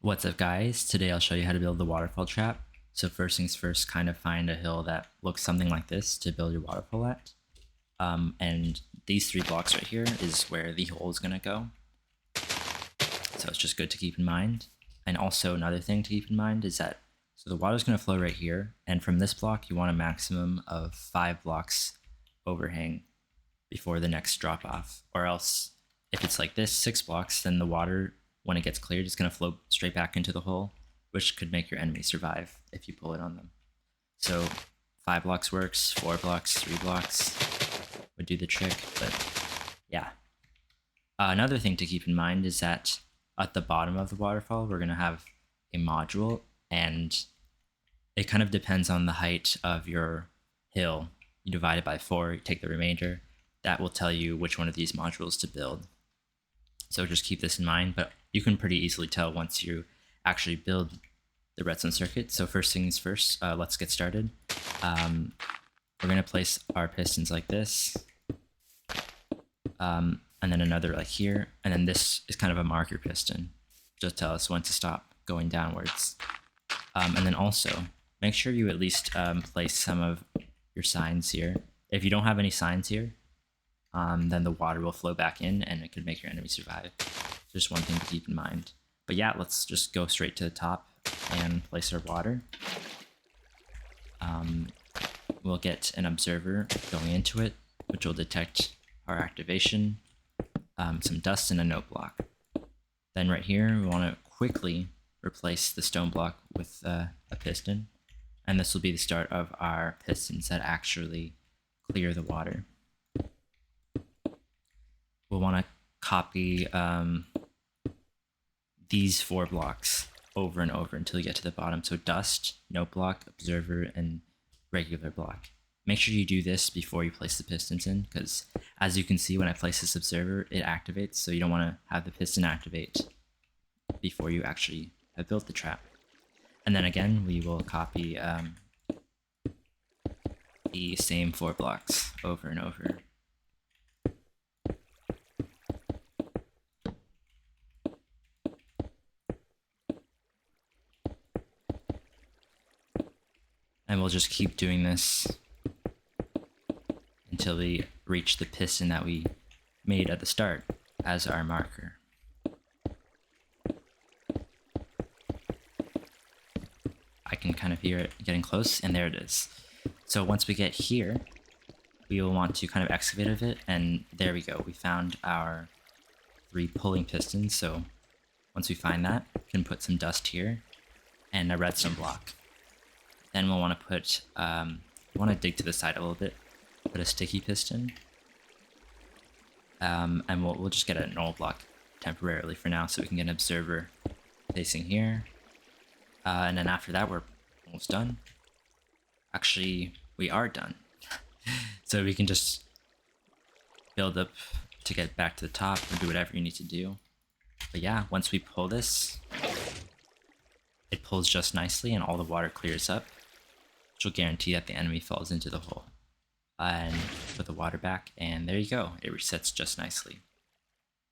What's up guys, today I'll show you how to build the waterfall trap. So first things first, kind of find a hill that looks something like this to build your waterfall at. And these 3 blocks right here is where the hole is going to go. So it's just good to keep in mind. And also another thing to keep in mind is that, so the water is going to flow right here, and from this block you want a maximum of 5 blocks overhang before the next drop off. Or else, if it's like this, 6 blocks, then the water, when it gets cleared, it's going to flow straight back into the hole, which could make your enemy survive if you pull it on them. So 5 blocks works, 4 blocks, 3 blocks would do the trick, but yeah. Another thing to keep in mind is that at the bottom of the waterfall, we're going to have a module, and it kind of depends on the height of your hill. You divide it by 4, you take the remainder. That will tell you which one of these modules to build. So just keep this in mind, but you can pretty easily tell once you actually build the redstone circuit. So first things first, let's get started. We're going to place our pistons like this, and then another like here, and then this is kind of a marker piston. Just tell us when to stop going downwards. And then also, make sure you at least place some of your signs here. If you don't have any signs here, then the water will flow back in and it could make your enemy survive. Just one thing to keep in mind. But yeah, let's just go straight to the top and place our water. We'll get an observer going into it, which will detect our activation, some dust, and a note block. Then right here, we want to quickly replace the stone block with a piston, and this will be the start of our pistons that actually clear the water. We'll want to copy these 4 blocks over and over until you get to the bottom. So dust, note block, observer, and regular block. Make sure you do this before you place the pistons in, because as you can see, when I place this observer, it activates, so you don't want to have the piston activate before you actually have built the trap. And then again, we will copy the same 4 blocks over and over. And we'll just keep doing this until we reach the piston that we made at the start as our marker. I can kind of hear it getting close, and there it is. So once we get here, we will want to kind of excavate a bit, and there we go. We found our 3 pulling pistons. So once we find that, we can put some dust here and a redstone block. Then we'll want to put, we want to dig to the side a little bit, put a sticky piston, and we'll just get a null block temporarily for now so we can get an observer facing here. And then after that, we're almost done. Actually, we are done. So we can just build up to get back to the top or do whatever you need to do. But yeah, once we pull this, it pulls just nicely and all the water clears up, which will guarantee that the enemy falls into the hole. And put the water back, and there you go. It resets just nicely.